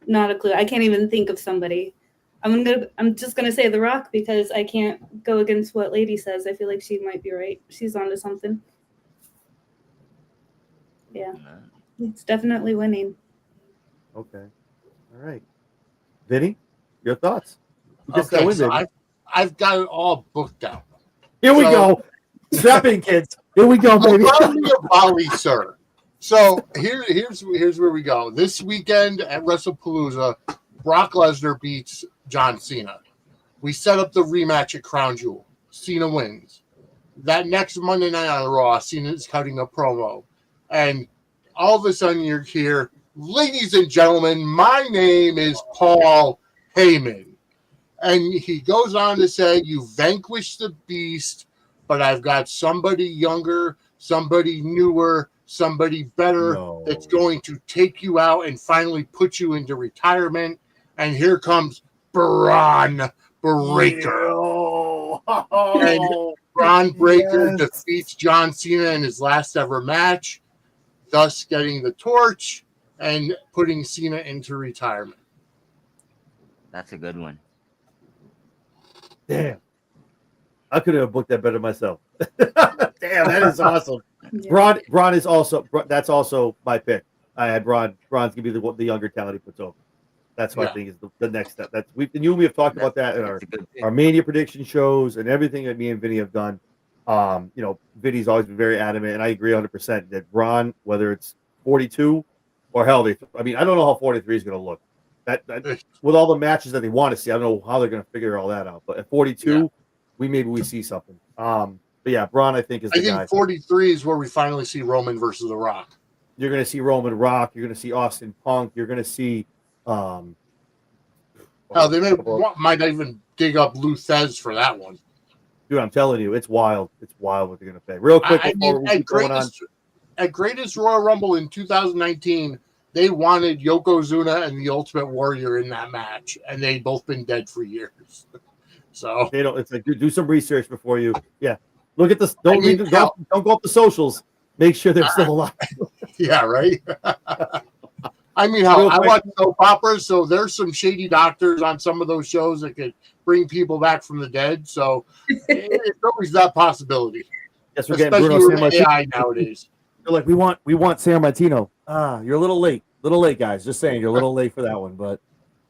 Not a clue. I can't even think of somebody. I'm just gonna say The Rock because I can't go against what Lady says. I feel like she might be right. She's onto something. Yeah, it's definitely winning. Okay. All right. Vinny, your thoughts? Okay, so I've got it all booked out. Here we go. Strap in, kids. Here we go, baby. Bali, sir. So here's where we go. This weekend at WrestlePalooza, Brock Lesnar beats John Cena. We set up the rematch at Crown Jewel. Cena wins. That next Monday night on Raw, Cena's cutting a promo. And all of a sudden you're here, ladies and gentlemen, my name is Paul Heyman. And he goes on to say, you vanquished the beast, but I've got somebody younger, somebody newer, somebody better that's going to take you out and finally put you into retirement. And here comes Braun Breaker. And Braun Breaker defeats John Cena in his last ever match, thus getting the torch and putting Cena into retirement. That's a good one. Damn. I could have booked that better myself. Damn, that is awesome. Yeah. Braun is also, that's also my pick. I had Braun. Braun's going to be the younger talent he puts over. That's what I think is the next step. That's we have talked about that in our Mania prediction shows and everything that me and Vinny have done. Vinny's always been very adamant, and I agree 100% that Braun, whether it's 42 or hell, I don't know how 43 is going to look. That with all the matches that they want to see, I don't know how they're going to figure all that out. But at 42, we see something. But yeah, Braun, I think is the guy. I think 43 is where we finally see Roman versus The Rock. You're going to see Roman Rock. You're going to see Austin Punk. You're going to see. Hell, they might even dig up Lou Thez for that one. Dude, I'm telling you, it's wild. It's wild what they're going to pay. Real quick, at Greatest Royal Rumble in 2019, they wanted Yokozuna and the Ultimate Warrior in that match, and they've both been dead for years. So they don't. It's like do some research before you. Yeah, look at this. Don't go up the socials. Make sure they're still alive. Yeah, right. I mean, I watch soap operas, so there's some shady doctors on some of those shows that could bring people back from the dead. So it's always that possibility. Yes, we're getting Bruno with AI nowadays. They're like, we want San Martino. You're a little late, guys. Just saying, you're a little late for that one. But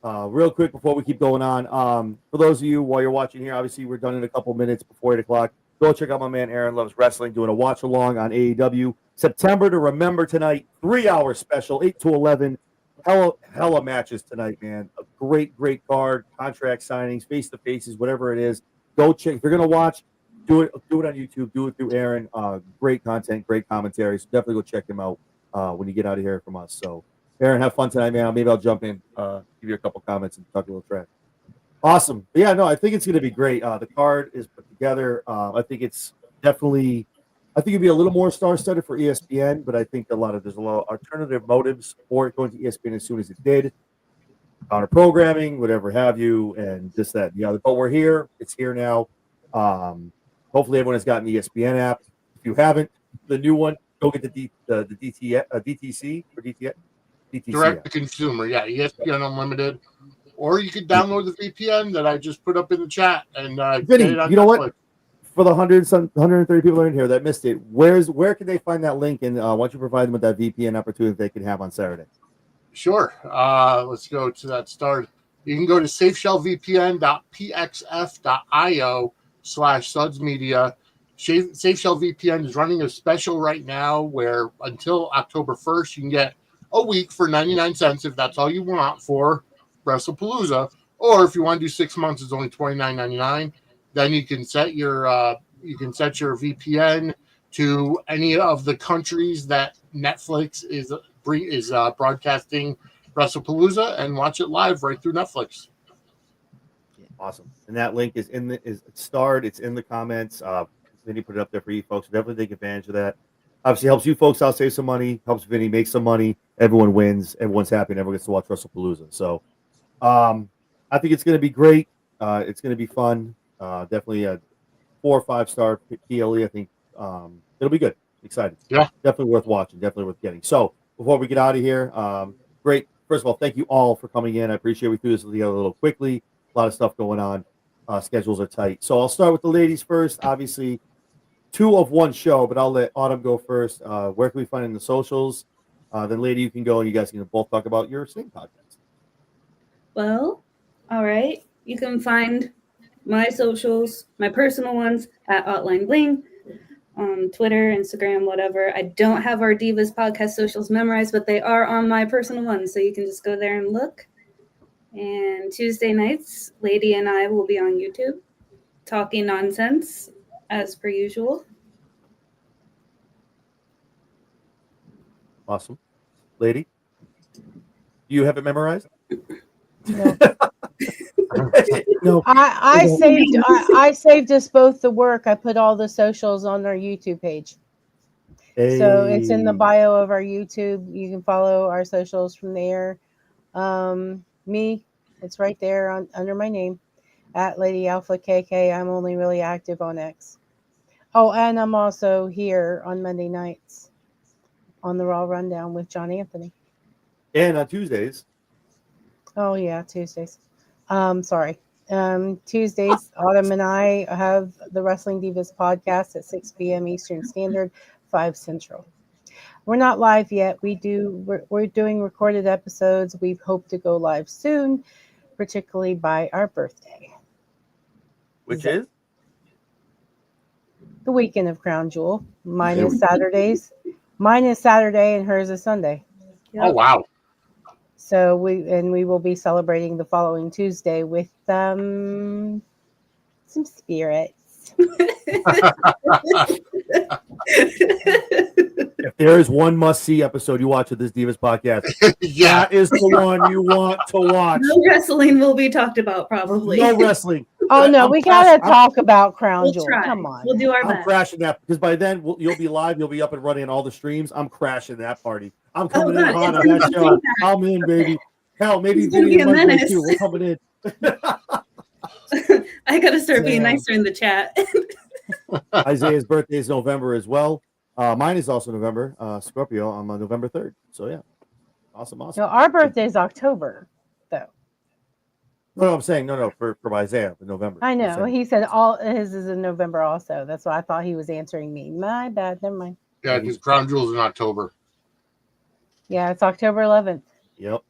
real quick before we keep going on, for those of you while you're watching here, obviously we're done in a couple minutes before 8 o'clock. Go check out my man Aaron Loves Wrestling doing a watch along on AEW. September to Remember tonight, 3-hour special, 8 to 11. Hella matches tonight, man. A great card, contract signings, face to faces, whatever it is. Go check. If you're gonna watch, do it on YouTube. Do it through Aaron. Great content, great commentary. So definitely go check him out when you get out of here from us. So Aaron, have fun tonight, man. Maybe I'll jump in, give you a couple comments and talk a little trash. Awesome. But yeah, no, I think it's gonna be great. The card is put together. I think it's definitely. I think it'd be a little more star-studded for ESPN, but I think there's a lot of alternative motives for it going to ESPN as soon as it did. Counter programming, whatever have you, and this, that, and the other. But we're here. It's here now. Hopefully everyone has gotten the ESPN app. If you haven't, the new one, go get the DTC or DTC. Direct to consumer, ESPN Unlimited. Or you could download the VPN that I just put up in the chat and Vinny, get it on you know Netflix. what? For the 130 people in here that missed it, where can they find that link? And why don't you provide them with that VPN opportunity they can have on Saturday? Sure. Let's go to that start. You can go to safeshellvpn.pxf.io/sudsmedia. Safeshell VPN is running a special right now where until October 1st, you can get a week for 99 cents if that's all you want for WrestlePalooza. Or if you want to do 6 months, it's only $29.99. Then you can set your VPN to any of the countries that Netflix is broadcasting WrestlePalooza and watch it live right through Netflix. Awesome. And that link is starred. It's in the comments. Vinny put it up there for you folks. Definitely take advantage of that. Obviously helps you folks out save some money, helps Vinny make some money. Everyone wins. Everyone's happy and everyone gets to watch WrestlePalooza. So I think it's going to be great. It's going to be fun. Definitely a 4 or 5 star PLE. I think it'll be good. Excited. Yeah. Definitely worth watching. Definitely worth getting. So before we get out of here, great. First of all, thank you all for coming in. I appreciate we threw this together a little quickly. A lot of stuff going on. Schedules are tight. So I'll start with the ladies first. Obviously, 2 of 1 show, but I'll let Autumn go first. Where can we find it in the socials? Then, lady, you can go and you guys can both talk about your same podcast. Well, all right. You can find my socials, my personal ones, at Outline Bling on Twitter, Instagram, whatever. I don't have our Divas Podcast socials memorized, but they are on my personal ones, so you can just go there and look. And Tuesday nights, Lady and I will be on YouTube talking nonsense as per usual. Awesome. Lady, do you have it memorized? No. No. I saved us both the work. I put all the socials on our YouTube page. So it's in the bio of our YouTube. You can follow our socials from there. Me, it's right there under my name at Lady Alpha KK. I'm only really active on X. Oh, and I'm also here on Monday nights on the Raw Rundown with John Anthony. And on Tuesdays. Oh yeah, Tuesdays. Sorry. Tuesdays, Autumn and I have the Wrestling Divas podcast at 6 p.m. Eastern Standard, 5 Central. We're not live yet. We're doing recorded episodes. We hope to go live soon, particularly by our birthday. Which is? The weekend of Crown Jewel. Mine is Saturdays. Mine is Saturday and hers is Sunday. Oh, wow. So we will be celebrating the following Tuesday with some spirits. If there is one must-see episode you watch of this Divas podcast, Yeah. that is the one you want to watch. No wrestling will be talked about, probably. No wrestling. Oh no, I'm we gotta crashing- talk about Crown We'll Jewel. try. Come on. We'll do our I'm best. crashing that because by then you'll be live, you'll be up and running on all the streams. I'm crashing that party. I'm Oh, coming in good. hot It's on that gonna show. be I'm in, baby. Hell, maybe It's gonna Vinny be and a Monday menace. too. We're coming in. I gotta start being Damn. nicer in the chat. Isaiah's birthday is November as well. Mine is also November. Scorpio on November 3rd. So yeah, awesome. No, our birthday is October, though. No, I'm saying no for Isaiah in November. I I'm know. saying- He said all his is in November also. That's why I thought he was answering me. My bad. Never mind. Yeah, because Crown Jewel's in October. Yeah, it's October 11th. Yep.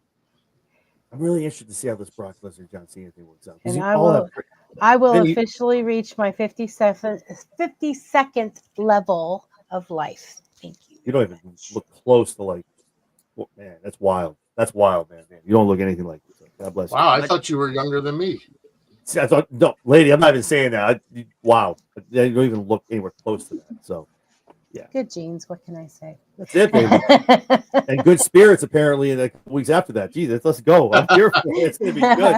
I'm really interested to see how this Brock Lesnar John Cena thing works out. 'Cause And you I all will- have great- I will Vinny- officially reach my 52nd level of life. Thank you. You don't even look close to like, well, man, that's wild. That's wild, man. You don't look anything like this. God bless you. Wow, I thought you were younger than me. See, I thought, no, lady, I'm not even saying that. Wow. You don't even look anywhere close to that. So, Good genes. What can I say? that's it, baby. And good spirits, apparently, in the weeks after that. Jesus, let's go. I'm here for it. It's going to be good.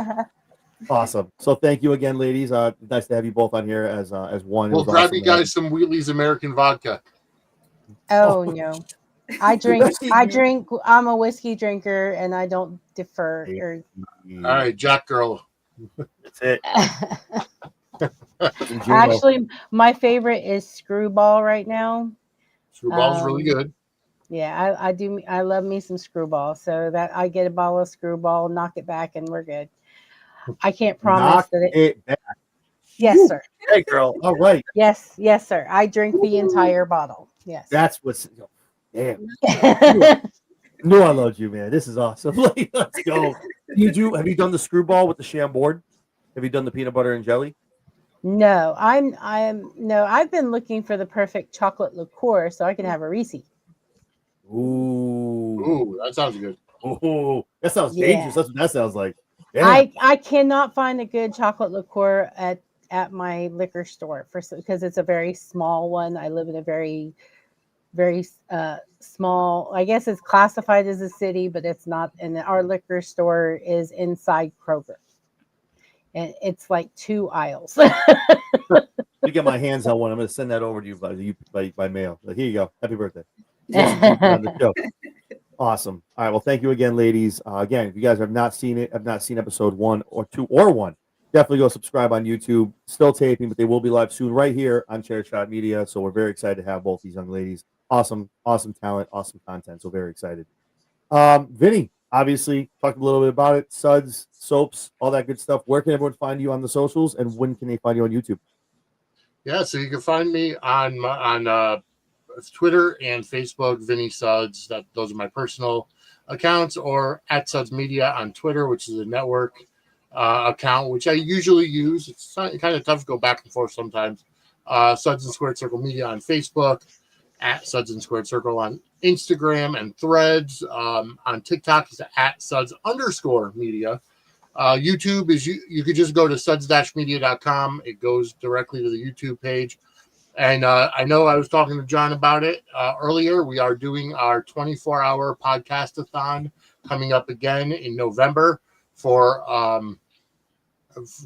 Awesome. So, thank you again, ladies. Nice to have you both on here as one. It We'll was grab awesome you to have guys some Wheatley's American vodka. Oh no. I drink. I'm a whiskey drinker, and I don't defer. you. All right, Jack Girl. That's it. Actually, my favorite is Screwball right now. Screwball's really good. Yeah, I do. I love me some Screwball. So that I get a bottle of Screwball, knock it back, and we're good. I can't promise Knock that it back. Yes, sir. Hey, girl. All right. Yes, sir. I drink the entire bottle. Yes. That's what's. Damn. Knew I loved you, man. This is awesome. Let's go. Have you done the Screwball with the Chambord? Have you done the peanut butter and jelly? No, I've been looking for the perfect chocolate liqueur so I can have a Reese. Ooh. Ooh, that sounds good. Ooh. That sounds Yeah. dangerous. That's what that sounds like. Yeah. I cannot find a good chocolate liqueur at my liquor store because it's a very small one. I live in a very small, I guess it's classified as a city, but it's not. And our liquor store is inside Kroger. And it's like 2 aisles. Let me get my hands on one. I'm going to send that over to you by mail. Like, here you go. Happy birthday. On the show. Awesome. All right. Well, thank you again, ladies. Again, if you guys have not seen episode 1 or 2 or 1, definitely go subscribe on YouTube. Still taping, but they will be live soon right here on ChairShot Media. So we're very excited to have both these young ladies. Awesome talent, awesome content. So very excited. Vinny, obviously, talked a little bit about it. Suds, soaps, all that good stuff. Where can everyone find you on the socials, and when can they find you on YouTube? Yeah, so you can find me on Twitter and Facebook, Vinny Suds. Those are my personal accounts, or at Suds Media on Twitter, which is a network account, which I usually use. It's kind of tough to go back and forth sometimes. Suds and Squared Circle Media on Facebook, at Suds and Squared Circle on Instagram and Threads. On TikTok is at Suds_Media. YouTube is you could just go to suds-media.com. It goes directly to the YouTube page. And I know I was talking to John about it earlier. We are doing our 24-hour podcast-a-thon coming up again in November for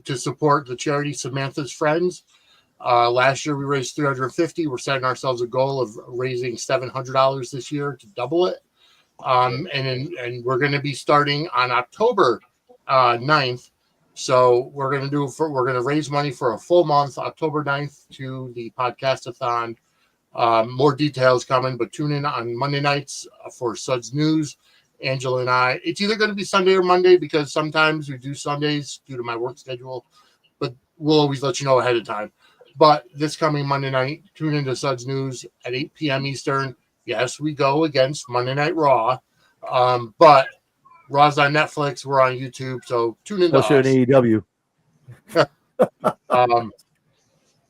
to support the charity Samantha's Friends. Last year we raised $350. We're setting ourselves a goal of raising $700 this year to double it. And we're going to be starting on October 9th. So we're going to raise money for a full month, October 9th, to the podcast-a-thon. More details coming, but tune in on Monday nights for Suds News. Angela and I, it's either going to be Sunday or Monday because sometimes we do Sundays due to my work schedule, but we'll always let you know ahead of time. But this coming Monday night, tune into Suds News at 8 p.m. Eastern. Yes, we go against Monday Night Raw, but Raw's on Netflix. We're on YouTube, so tune in to us. AEW.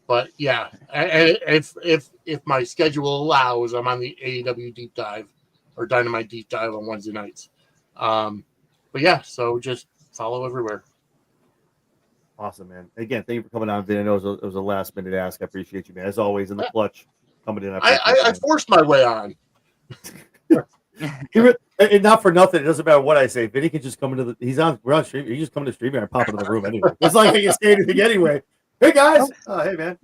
But yeah, if my schedule allows, I'm on the AEW deep dive or Dynamite deep dive on Wednesday nights. But yeah, so just follow everywhere. Awesome, man. Again, thank you for coming on, Vin. I know it was a last minute ask. I appreciate you, man. As always, in the clutch coming in. I forced my way on. And not for nothing, it doesn't matter what I say. Vinny can just come into we're on stream. You just come to stream and pop into the room anyway. It's like he can say anything anyway. Hey guys. Oh, hey man.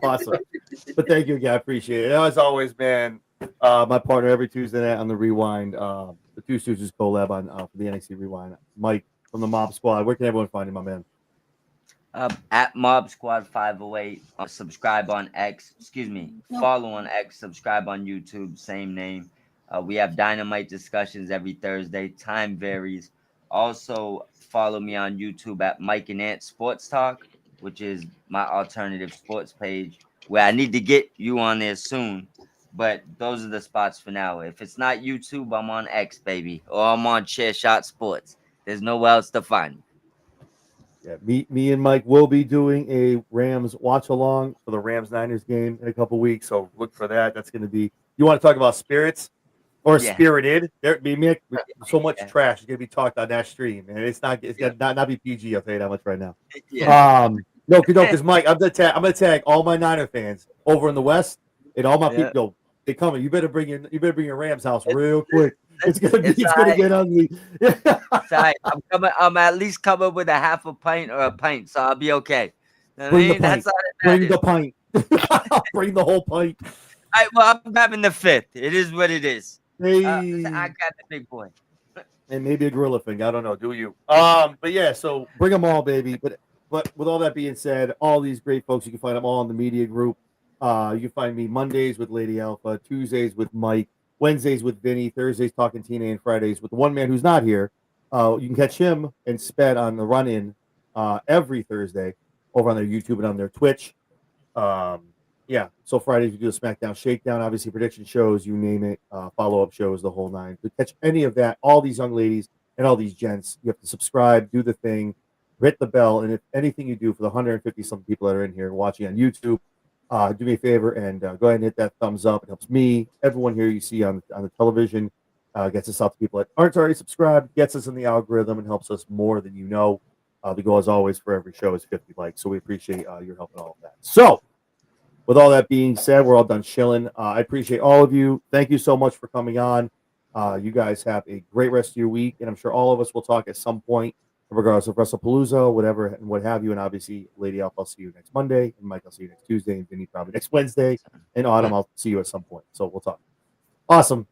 Awesome. But thank you again. I appreciate it. As always, man. My partner every Tuesday night on the Rewind, the Two Stooges collab on for the NXT Rewind. Mike from the Mob Squad. Where can everyone find you, my man? At MobSquad 508. Subscribe on X. Follow on X. Subscribe on YouTube. Same name. We have Dynamite discussions every Thursday. Time varies. Also, follow me on YouTube at Mike and Ant Sports Talk, which is my alternative sports page, where I need to get you on there soon. But those are the spots for now. If it's not YouTube, I'm on X, baby, or I'm on ChairShot Sports. There's nowhere else to find me. Yeah, me and Mike will be doing a Rams watch along for the Rams-Niners game in a couple weeks. So look for that. That's going to be. You want to talk about spirits or spirited? There be so much trash is going to be talked on that stream, and it's not. It's going to not be PG. I'll tell you that much right now. Yeah. No, because Mike, I'm gonna tag all my Niner fans over in the West and all my people. Yo, they coming. You better bring your Rams house real quick. It's gonna get ugly. Sorry, I'm at least coming with a half a pint or a pint, so I'll be okay. Bring the pint. Bring the whole pint. Well, I'm grabbing the fifth. It is what it is. Hey. I got the big boy. And maybe a gorilla thing. I don't know. Do you? But yeah. So bring them all, baby. But with all that being said, all these great folks, you can find them all in the media group. You can find me Mondays with Lady Alpha, Tuesdays with Mike, Wednesdays with Vinny, Thursdays talking TNA, and Fridays with the one man who's not here. You can catch him and Sped on the run-in every Thursday over on their YouTube and on their Twitch. Yeah, so Fridays we do a SmackDown Shakedown, obviously prediction shows, you name it, follow-up shows, the whole nine. To catch any of that, all these young ladies and all these gents, you have to subscribe, do the thing, hit the bell, and if anything you do for the 150-something people that are in here watching on YouTube, do me a favor and go ahead and hit that thumbs up. It helps me, everyone here you see on the television, gets us out to people that aren't already subscribed, gets us in the algorithm, and helps us more than you know. The goal, as always, for every show is 50 likes, so we appreciate your help and all of that. So, with all that being said, we're all done chilling. I appreciate all of you. Thank you so much for coming on. You guys have a great rest of your week, and I'm sure all of us will talk at some point, regardless of WrestlePalooza, whatever, and what have you. And obviously, Lady Alpha, I'll see you next Monday, and Mike, I'll see you next Tuesday, and Vinny probably next Wednesday, and Autumn, I'll see you at some point. So we'll talk. Awesome.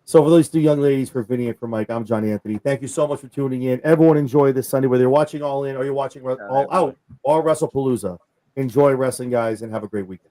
So for those two young ladies, for Vinny and for Mike, I'm Johnny Anthony. Thank you so much for tuning in. Everyone enjoy this Sunday, whether you're watching All In or you're watching All Out or WrestlePalooza. Enjoy wrestling, guys, and have a great weekend.